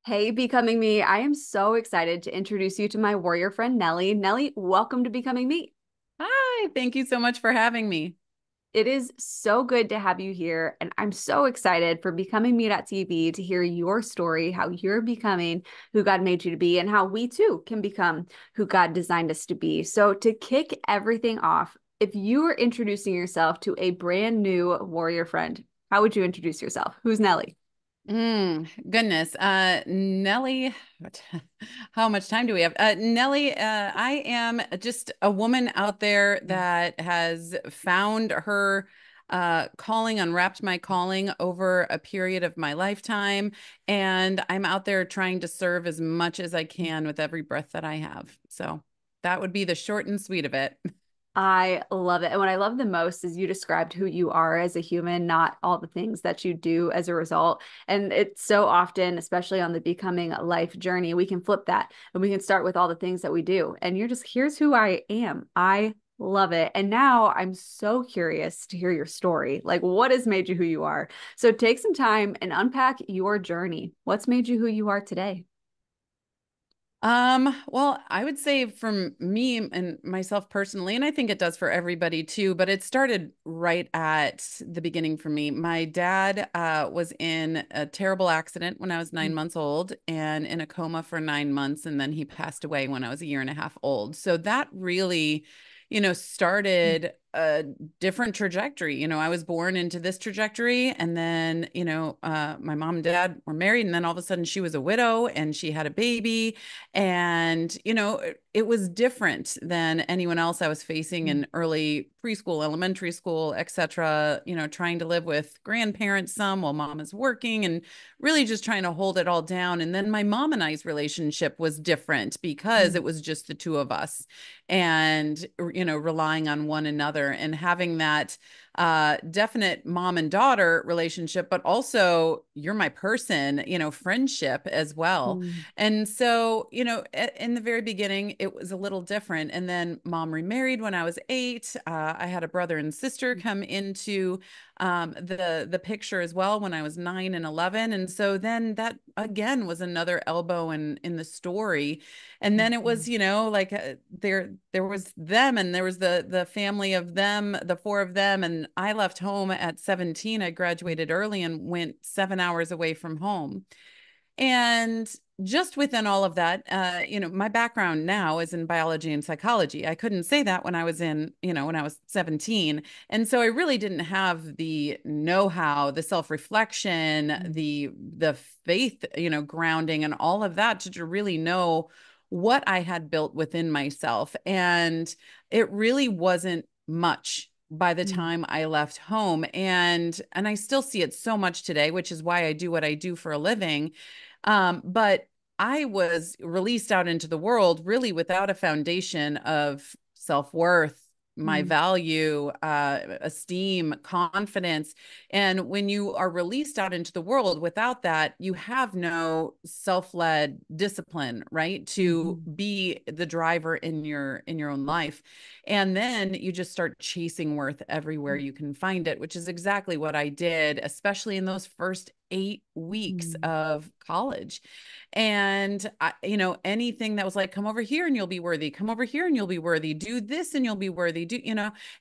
Hey, Becoming Me. I am so excited to introduce you to my warrior friend, Nellie. Nellie, welcome to Becoming Me. Hi, thank you so much for having me. It is so good to have you here, and I'm so excited for Becoming Me.TV to hear your story, how you're becoming who God made you to be, and how we too can become who God designed us to be. So, to kick everything off, if you were introducing yourself to a brand new warrior friend, how would you introduce yourself? Who's Nellie? Goodness. Nellie, how much time do we have? Nellie, I am just a woman out there that has found her calling, unwrapped my calling over a period of my lifetime. And I'm out there trying to serve as much as I can with every breath that I have. So that would be the short and sweet of it. I love it. And what I love the most is you described who you are as a human, not all the things that you do as a result. And it's so often, especially on the becoming life journey, we can flip that and we can start with all the things that we do. And you're just, here's who I am. I love it. And now I'm so curious to hear your story. Like, what has made you who you are? So take some time and unpack your journey. What's made you who you are today? Well, I would say from me and myself personally, and I think it does for everybody too, but it started right at the beginning for me. My dad was in a terrible accident when I was 9 months old and in a coma for 9 months, and then he passed away when I was a year and a half old. So that really, started a different trajectory. I was born into this trajectory, and then, my mom and dad were married, and then all of a sudden she was a widow and she had a baby. And, it was different than anyone else I was facing in early preschool, elementary school, etc. Trying to live with grandparents some while mom is working and really just trying to hold it all down. And then my mom and I's relationship was different because it was just the two of us and, relying on one another and having that definite mom and daughter relationship, but also you're my person, friendship as well. Mm. And so, in the very beginning, it was a little different. And then mom remarried when I was 8. I had a brother and sister come into the picture as well when I was 9 and 11. And so then that again was another elbow in the story. And then it was, like there was them and there was the family of them, the four of them. And I left home at 17. I graduated early and went 7 hours away from home. And just within all of that, my background now is in biology and psychology. I couldn't say that when I was when I was 17. And so I really didn't have the know-how, the self-reflection, the faith, grounding and all of that to really know what I had built within myself. And it really wasn't much by the time I left home. And I still see it so much today, which is why I do what I do for a living. But I was released out into the world really without a foundation of self-worth, my value, esteem, confidence. And when you are released out into the world without that, you have no self-led discipline, right? To be the driver in your own life. And then you just start chasing worth everywhere you can find it, which is exactly what I did, especially in those first 8 weeks of college. And anything that was like, come over here and you'll be worthy, come over here and you'll be worthy, do this and you'll be worthy,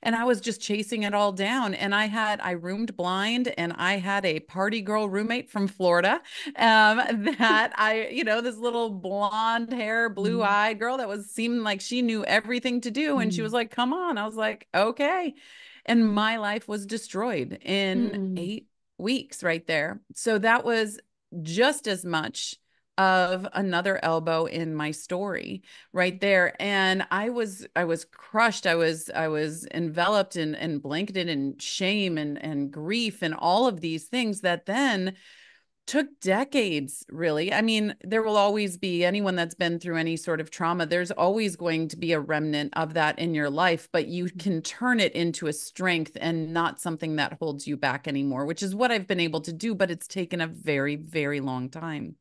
and I was just chasing it all down. And I roomed blind and I had a party girl roommate from Florida, that this little blonde hair, blue eyed girl that seemed like she knew everything to do. And she was like, come on. I was like, okay. And my life was destroyed in Mm. 8 weeks right there. So that was just as much of another elbow in my story right there. And I was crushed. I was enveloped and blanketed in shame and grief and all of these things that then took decades, really. I mean, there will always be anyone that's been through any sort of trauma, there's always going to be a remnant of that in your life, but you can turn it into a strength and not something that holds you back anymore, which is what I've been able to do, but it's taken a very, very long time.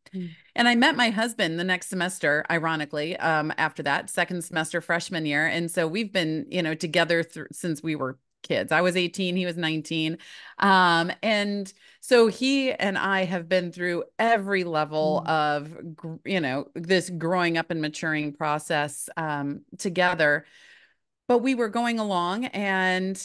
And I met my husband the next semester, ironically, after that second semester freshman year. And so we've been, together since we were kids. I was 18, he was 19. And so he and I have been through every level Mm, of, this growing up and maturing process together. But we were going along and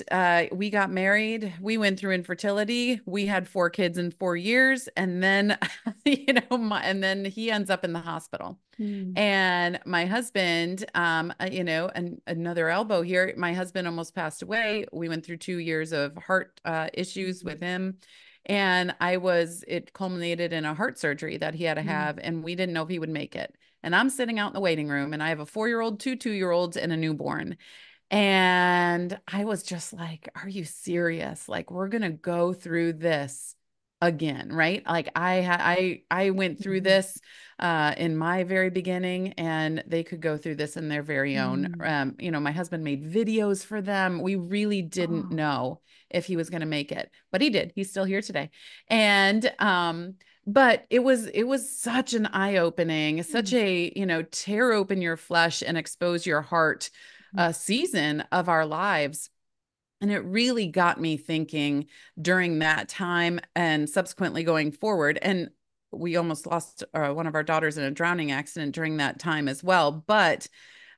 we got married. We went through infertility. We had 4 kids in 4 years. And then, and then he ends up in the hospital. mm, And my husband, another elbow here, my husband almost passed away. We went through 2 years of heart issues with mm, him. And it culminated in a heart surgery that he had to mm, have. And we didn't know if he would make it. And I'm sitting out in the waiting room and I have a 4-year-old, 2 2-year-olds, and a newborn. And I was just like, are you serious? Like, we're gonna go through this again, right? Like I went through mhm, this in my very beginning, and they could go through this in their very own. mm. My husband made videos for them. We really didn't Oh, know if he was gonna make it, but he did. He's still here today. And but it was such an eye-opening, such mm, a, tear open your flesh and expose your heart mm, season of our lives. And it really got me thinking during that time and subsequently going forward. And we almost lost one of our daughters in a drowning accident during that time as well. But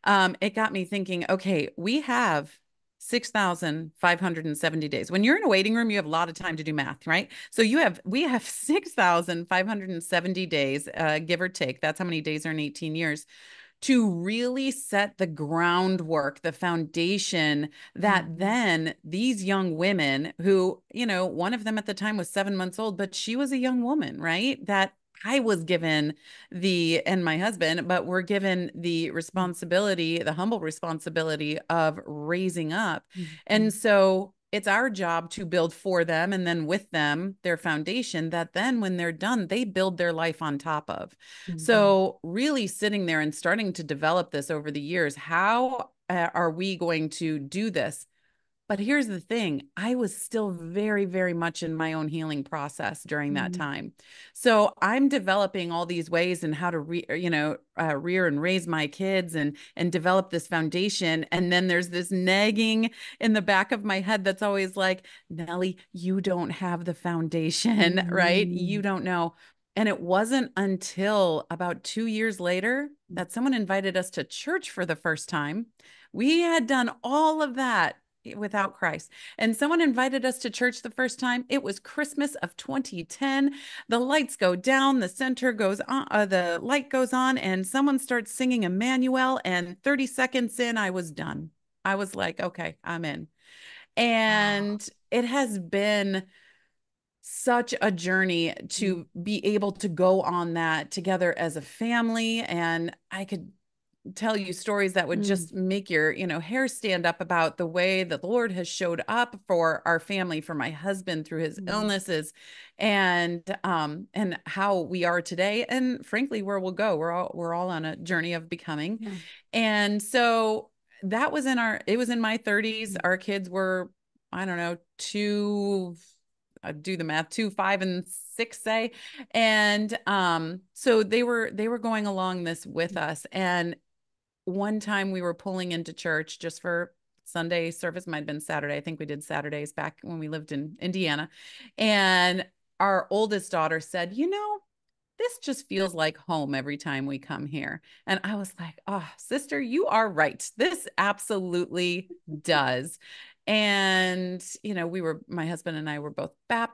it got me thinking, okay, we have 6,570 days. When you're in a waiting room, you have a lot of time to do math, right? So we have 6,570 days, give or take. That's how many days are in 18 years to really set the groundwork, the foundation that mhm, then these young women who, one of them at the time was 7 months old, but she was a young woman, right? That I was given and my husband, but we're given the mm, responsibility, the humble responsibility of raising up. And mhm, so it's our job to build for them and then with them their foundation that then when they're done, they build their life on top of. mhm, So, really sitting there and starting to develop this over the years, how are we going to do this? But here's the thing, I was still very, very much in my own healing process during that mhm, time. So I'm developing all these ways and how to rear and raise my kids and develop this foundation. And then there's this nagging in the back of my head that's always like, Nellie, you don't have the foundation, right? You mhm, don't know. And it wasn't until about 2 years later that someone invited us to church for the first time. We had done all of that without Christ. And someone invited us to church the first time. It was Christmas of 2010. The lights go down, the center goes on, the light goes on, and someone starts singing Emmanuel. And 30 seconds in, I was done. I was like, okay, I'm in. wow. And it has been such a journey Mm, to be able to go on that together as a family. And I could tell you stories that would mm, just make your, hair stand up about the way that the Lord has showed up for our family, for my husband through his mm, illnesses, and how we are today, and frankly, where we'll go. We're all on a journey of becoming. yeah. And so it was in my 30s. Mm, Our kids were, I don't know, two, I do the math, 2, 5, and 6, say. And so they were going along this with mm, us. And one time we were pulling into church just for Sunday service, might have been Saturday. I think we did Saturdays back when we lived in Indiana. And our oldest daughter said, this just feels like home every time we come here. And I was like, oh, sister, you are right. This absolutely does. And, my husband and I were both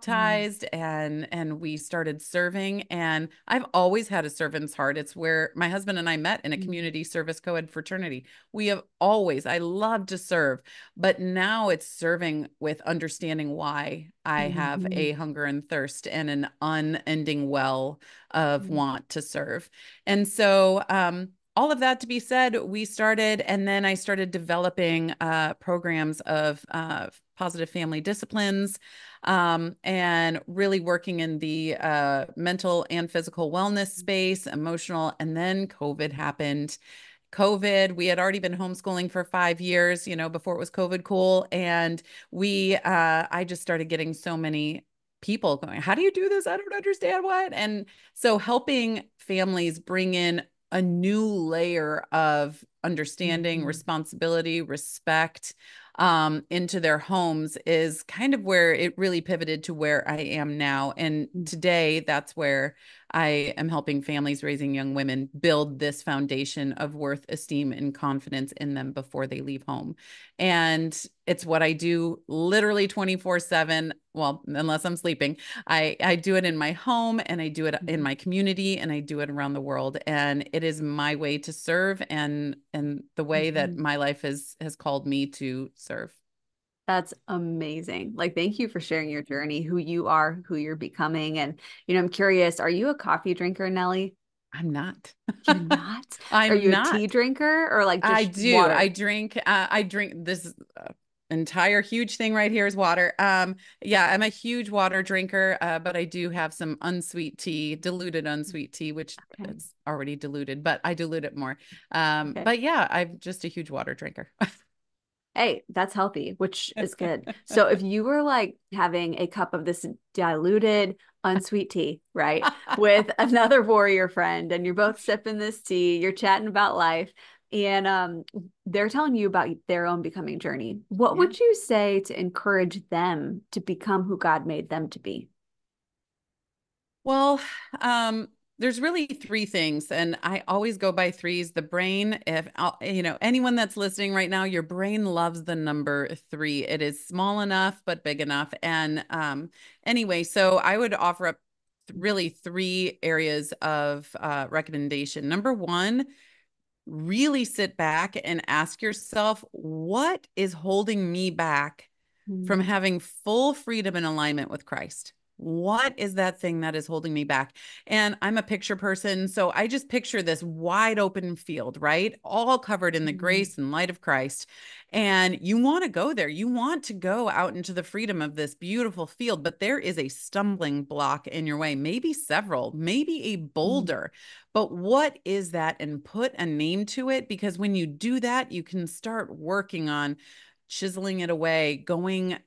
mm, baptized and we started serving. And I've always had a servant's heart. It's where my husband and I met in a mm, community service co-ed fraternity. I love to serve, but now it's serving with understanding why I have a mhm, hunger and thirst and an unending well of mm, want to serve. And so, all of that to be said, we started, and then I started developing programs of positive family disciplines and really working in the mental and physical wellness space, emotional. And then COVID happened. We had already been homeschooling for 5 years, before it was COVID cool. And I just started getting so many people going, how do you do this? I don't understand what. And so helping families bring in a new layer of understanding, mhm, responsibility, respect, into their homes is kind of where it really pivoted to where I am now. And today, that's where I am helping families raising young women build this foundation of worth, esteem, and confidence in them before they leave home. And it's what I do literally 24/7. Well, unless I'm sleeping. I do it in my home, and I do it in Mhm. my community, and I do it around the world. And it is my way to serve, and the way that Mhm. my life has called me to serve. That's amazing. Like, thank you for sharing your journey, who you are, who you're becoming. And, I'm curious, are you a coffee drinker, Nellie? I'm not. You're not? Are I'm you a tea not. drinker or like I just do. water? I drink this entire huge thing right here is water. Yeah, I'm a huge water drinker, but I do have some unsweet tea, diluted unsweet tea, which Okay. it's already diluted, but I dilute it more. Okay. But yeah, I'm just a huge water drinker. Hey, that's healthy, which is good. So if you were like having a cup of this diluted, unsweet tea, right, with another warrior friend, and you're both sipping this tea, you're chatting about life, and they're telling you about their own becoming journey, what Yeah. would you say to encourage them to become who God made them to be? Well, there's really three things, and I always go by threes. The brain, if anyone that's listening right now, your brain loves the number three. It is small enough but big enough. And anyway, so I would offer up really three areas of recommendation. Number one, really sit back and ask yourself, what is holding me back from Mm, having full freedom and alignment with Christ? What is that thing that is holding me back? And I'm a picture person, so I just picture this wide open field, right? All covered in the mm, grace and light of Christ. And you want to go there. You want to go out into the freedom of this beautiful field, but there is a stumbling block in your way, maybe several, maybe a mm, boulder. But what is that? And put a name to it, because when you do that, you can start working on chiseling it away, going,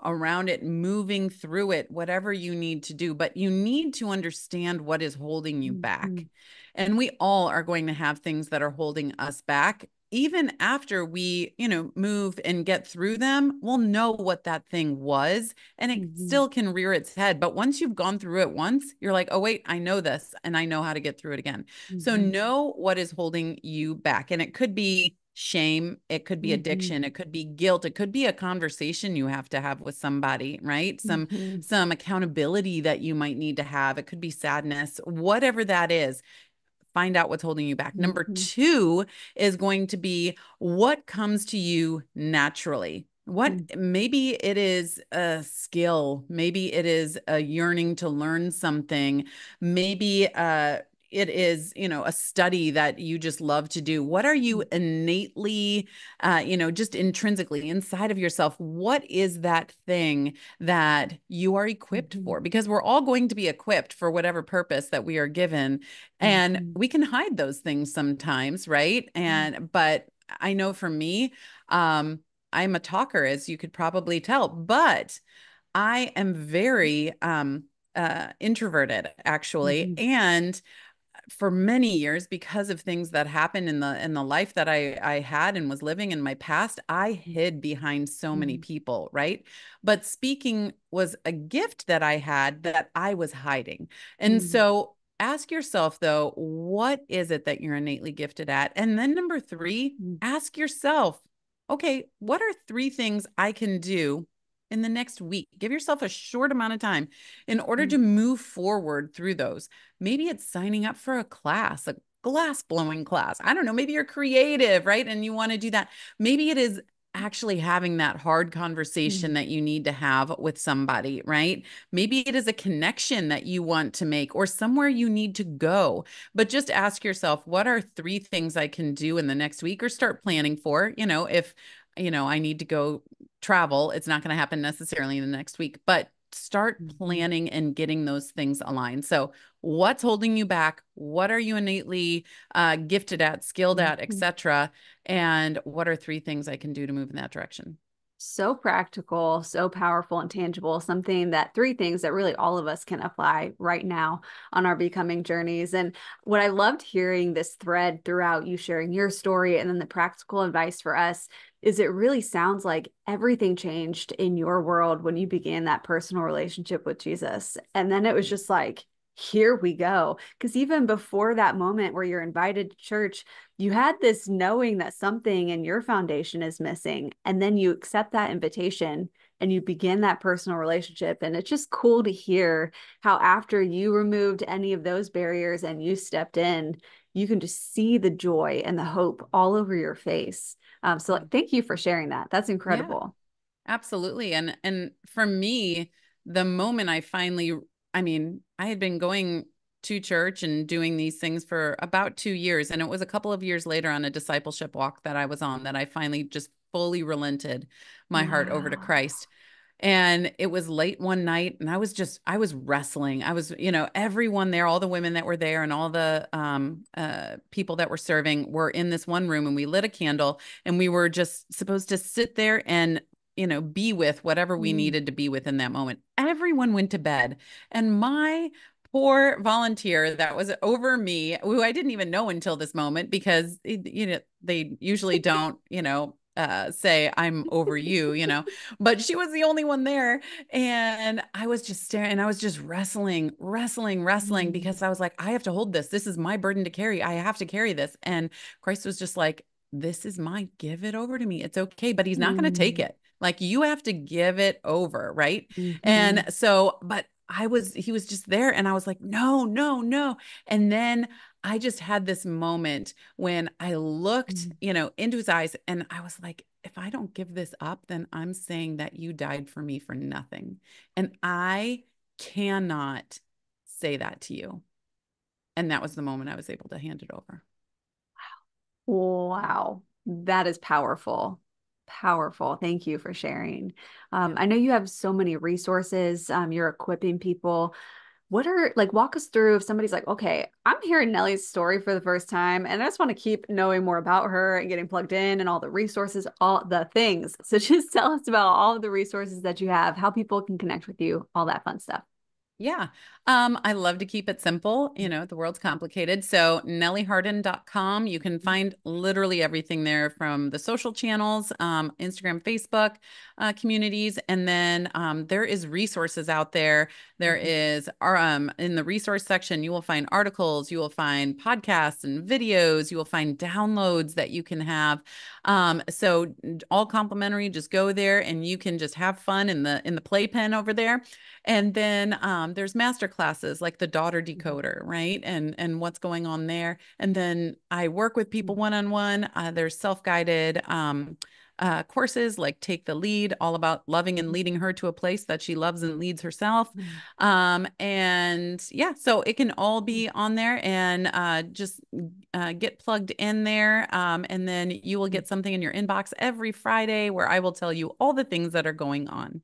around it, moving through it, whatever you need to do. But you need to understand what is holding you mm, back. mm, And we all are going to have things that are holding us back. Even after we, move and get through them, we'll know what that thing was, and it mhm, still can rear its head. But once you've gone through it once, you're like, oh, wait, I know this and I know how to get through it again. So mhm, know what is holding you back. And it could be shame, it could be mhm, addiction, it could be guilt, it could be a conversation you have to have with somebody, right? Some mhm, some accountability that you might need to have. It could be sadness, whatever that is. Find out what's holding you back. Number mhm, two is going to be what comes to you naturally. What mhm, maybe it is a skill, maybe it is a yearning to learn something, maybe it is, a study that you just love to do. What are you innately, just intrinsically inside of yourself? What is that thing that you are equipped mhm, for? Because we're all going to be equipped for whatever purpose that we are given, and mhm, we can hide those things sometimes, right? mhm, But I know for me, um, I'm a talker, as you could probably tell, but I am very introverted, actually. mhm, And for many years, because of things that happened in the life that I had and was living in my past, I hid behind so many mhm, people, right? But speaking was a gift that I had that I was hiding. And mhm, so ask yourself, though, what is it that you're innately gifted at? And then number three, mhm, ask yourself, okay, what are three things I can do in the next week? Give yourself a short amount of time in order mhm, to move forward through those. Maybe it's signing up for a class, a glass blowing class. I don't know. Maybe you're creative, right? And you want to do that. Maybe it is actually having that hard conversation mhm, that you need to have with somebody, right? Maybe it is a connection that you want to make or somewhere you need to go. But just ask yourself, what are three things I can do in the next week, or start planning for? If I need to go travel, it's not going to happen necessarily in the next week, but start mhm, planning and getting those things aligned. So what's holding you back? What are you innately gifted at, skilled mhm, at, mhm. etc.? And what are three things I can do to move in that direction? So practical, so powerful and tangible, something that three things that really all of us can apply right now on our becoming journeys. And what I loved hearing this thread throughout you sharing your story and then the practical advice for us is it really sounds like everything changed in your world when you began that personal relationship with Jesus. And then it was just like, here we go. Because even before that moment where you're invited to church, you had this knowing that something in your foundation is missing, and then you accept that invitation and you begin that personal relationship. And it's just cool to hear how after you removed any of those barriers and you stepped in, you can just see the joy and the hope all over your face. So Yeah. like, thank you for sharing that. That's Yeah. incredible. Absolutely. And for me, the moment I finally, I mean, I had been going to church and doing these things for about 2 years. And it was a couple of years later on a discipleship walk that I was on that I finally just fully relented my heart over to Wow. Christ. And it was late one night, and I was wrestling. I was, everyone there, all the women that were there and all the people that were serving were in this one room, and we lit a candle, and we were just supposed to sit there and be with whatever we Mm, needed to be with in that moment. Everyone went to bed. And my poor volunteer that was over me, who I didn't even know until this moment, because, they usually don't, say I'm over you, but she was the only one there. And I was just staring and I was just wrestling, wrestling, wrestling mm, because I was like, I have to hold this. This is my burden to carry. I have to carry this. And Christ was just like, this is mine. Give it over to me. It's okay. But he's not going to take mm, it. Like, you have to give it over, right? And mhm, so, but he was just there, and I was like, no, no, no. And then I just had this moment when I looked, mm, into his eyes, and I was like, if I don't give this up, then I'm saying that you died for me for nothing. And I cannot say that to you. And that was the moment I was able to hand it over. wow, that is powerful. Powerful. Thank you for sharing. Yeah. I know you have so many resources. You're equipping people. What are like, walk us through if somebody's like, okay, I'm hearing Nellie's story for the first time and I just want to keep knowing more about her and getting plugged in and all the resources, all the things. So just tell us about all of the resources that you have, how people can connect with you, all that fun stuff. Yeah. I love to keep it simple. The world's complicated. So nellieharden.com, you can find literally everything there from the social channels, Instagram, Facebook, communities. And then there is resources out there. There Mhm. is in the resource section, you will find articles, you will find podcasts and videos, you will find downloads that you can have. So all complimentary, just go there and you can just have fun in the playpen over there. And then there's master classes like the daughter decoder, right? And what's going on there. And then I work with people one on one. There's self-guided courses like Take the Lead, all about loving and leading her to a place that she loves and leads herself. And yeah, so it can all be on there, and just get plugged in there. And then you will get something in your inbox every Friday where I will tell you all the things that are going on.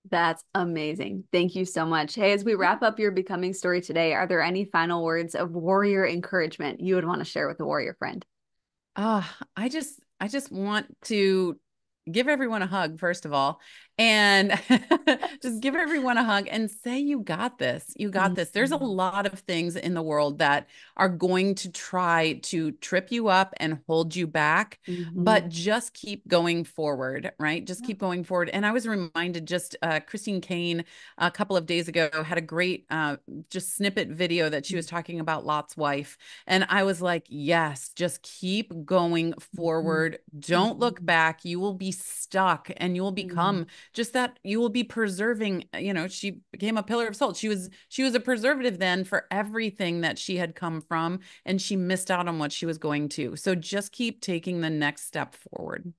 That's amazing. Thank you so much. Hey, as we wrap up your becoming story today, are there any final words of warrior encouragement you would want to share with a warrior friend? I just want to give everyone a hug, first of all, and just give everyone a hug and say, you got this. You got this. There's a Mhm. lot of things in the world that are going to try to trip you up and hold you back, but Mhm. just keep going forward, right? Just Yeah. keep going forward. And I was reminded just Christine Kane a couple of days ago had a great just snippet video that she was talking about Lot's wife. And I was like, yes, just keep going Mhm. forward. Don't look Mhm. back. You will be stuck, and you will become Mhm. just that. You will be preserving, she became a pillar of salt. She was a preservative then for everything that she had come from, and she missed out on what she was going to. So just keep taking the next step forward.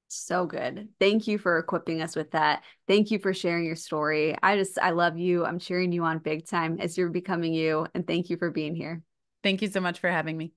So good. Thank you for equipping us with that. Thank you for sharing your story. I love you. I'm cheering you on big time as you're becoming you. And thank you for being here. Thank you so much for having me.